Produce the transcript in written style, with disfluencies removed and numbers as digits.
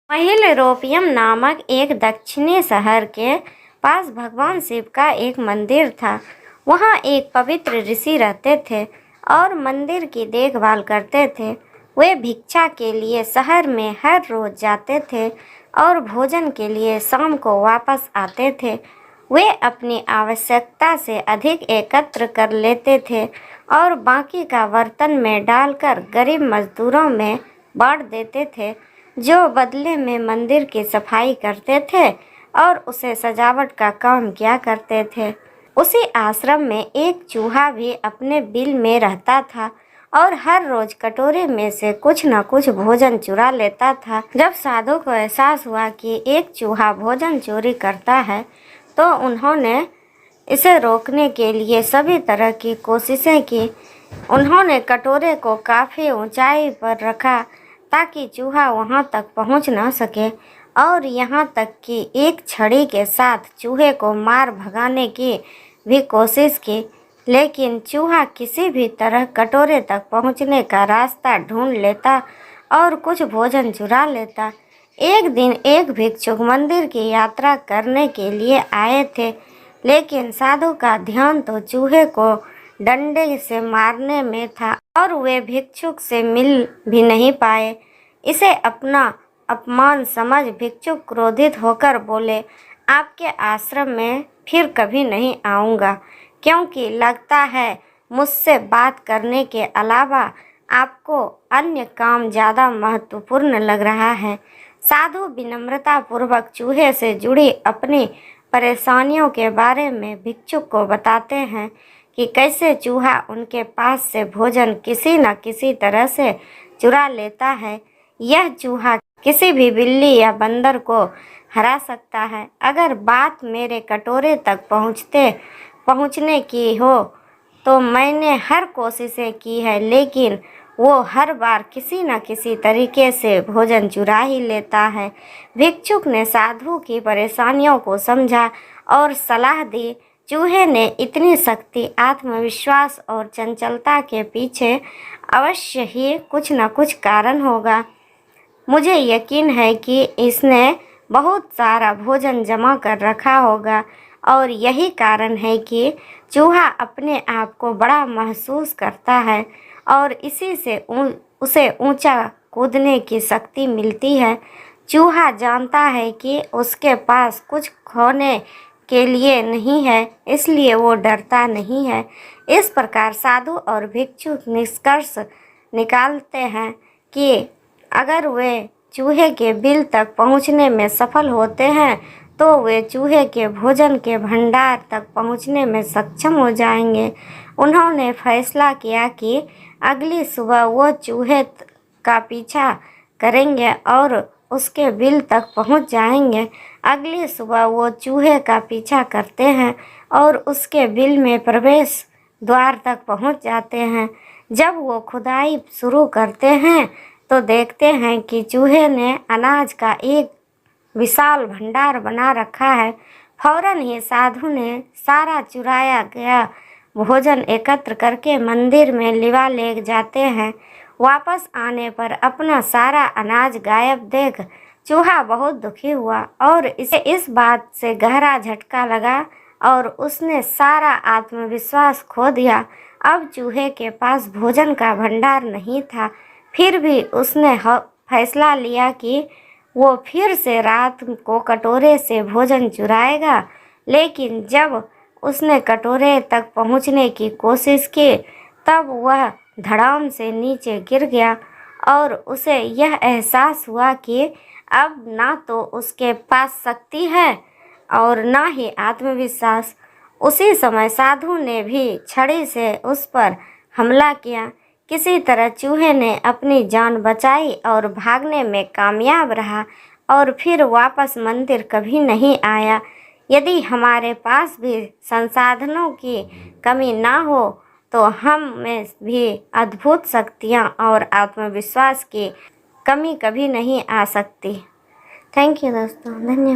महिलरोपियम नामक एक दक्षिणी शहर के पास भगवान शिव का एक मंदिर था। वहाँ एक पवित्र ऋषि रहते थे और मंदिर की देखभाल करते थे। वे भिक्षा के लिए शहर में हर रोज जाते थे और भोजन के लिए शाम को वापस आते थे। वे अपनी आवश्यकता से अधिक एकत्र कर लेते थे और बाकी का बर्तन में डालकर गरीब मजदूरों में बांट देते थे, जो बदले में मंदिर की सफाई करते थे और उसे सजावट का काम किया करते थे। उसी आश्रम में एक चूहा भी अपने बिल में रहता था और हर रोज कटोरे में से कुछ न कुछ भोजन चुरा लेता था। जब साधु को एहसास हुआ कि एक चूहा भोजन चोरी करता है, तो उन्होंने इसे रोकने के लिए सभी तरह की कोशिशें की। उन्होंने कटोरे को काफ़ी ऊंचाई पर रखा ताकि चूहा वहां तक पहुंच न सके, और यहाँ तक कि एक छड़ी के साथ चूहे को मार भगाने की भी कोशिश की, लेकिन चूहा किसी भी तरह कटोरे तक पहुँचने का रास्ता ढूंढ लेता और कुछ भोजन चुरा लेता। एक दिन एक भिक्षुक मंदिर की यात्रा करने के लिए आए थे, लेकिन साधु का ध्यान तो चूहे को डंडे से मारने में था और वे भिक्षुक से मिल भी नहीं पाए। इसे अपना अपमान समझ भिक्षुक क्रोधित होकर बोले, आपके आश्रम में फिर कभी नहीं आऊँगा, क्योंकि लगता है मुझसे बात करने के अलावा आपको अन्य काम ज़्यादा महत्वपूर्ण लग रहा है। साधु विनम्रतापूर्वक चूहे से जुड़ी अपनी परेशानियों के बारे में भिक्षुक को बताते हैं कि कैसे चूहा उनके पास से भोजन किसी न किसी तरह से चुरा लेता है। यह चूहा किसी भी बिल्ली या बंदर को हरा सकता है। अगर बात मेरे कटोरे तक पहुंचने की हो तो मैंने हर कोशिशें की है, लेकिन वो हर बार किसी न किसी तरीके से भोजन चुरा ही लेता है। भिक्षुक ने साधु की परेशानियों को समझा और सलाह दी। चूहे ने इतनी शक्ति, आत्मविश्वास और चंचलता के पीछे अवश्य ही कुछ न कुछ कारण होगा। मुझे यकीन है कि इसने बहुत सारा भोजन जमा कर रखा होगा और यही कारण है कि चूहा अपने आप को बड़ा महसूस करता है और इसी से उसे ऊंचा कूदने की शक्ति मिलती है। चूहा जानता है कि उसके पास कुछ खोने के लिए नहीं है, इसलिए वो डरता नहीं है। इस प्रकार साधु और भिक्षुक निष्कर्ष निकालते हैं कि अगर वे चूहे के बिल तक पहुंचने में सफल होते हैं तो वे चूहे के भोजन के भंडार तक पहुंचने में सक्षम हो जाएंगे। उन्होंने फैसला किया कि अगली सुबह वो चूहे का पीछा करेंगे और उसके बिल तक पहुंच जाएंगे। अगली सुबह वो चूहे का पीछा करते हैं और उसके बिल में प्रवेश द्वार तक पहुंच जाते हैं। जब वो खुदाई शुरू करते हैं तो देखते हैं कि चूहे ने अनाज का एक विशाल भंडार बना रखा है। फौरन ही साधु ने सारा चुराया गया भोजन एकत्र करके मंदिर में लिवा ले जाते हैं। वापस आने पर अपना सारा अनाज गायब देख चूहा बहुत दुखी हुआ और इसे इस बात से गहरा झटका लगा और उसने सारा आत्मविश्वास खो दिया। अब चूहे के पास भोजन का भंडार नहीं था, फिर भी उसने फैसला लिया कि वो फिर से रात को कटोरे से भोजन चुराएगा। लेकिन जब उसने कटोरे तक पहुंचने की कोशिश की, तब वह धड़ाम से नीचे गिर गया और उसे यह एहसास हुआ कि अब ना तो उसके पास शक्ति है और ना ही आत्मविश्वास। उसी समय साधु ने भी छड़ी से उस पर हमला किया। किसी तरह चूहे ने अपनी जान बचाई और भागने में कामयाब रहा और फिर वापस मंदिर कभी नहीं आया। यदि हमारे पास भी संसाधनों की कमी ना हो तो हम में भी अद्भुत शक्तियाँ और आत्मविश्वास की कमी कभी नहीं आ सकती। थैंक यू दोस्तों, धन्यवाद।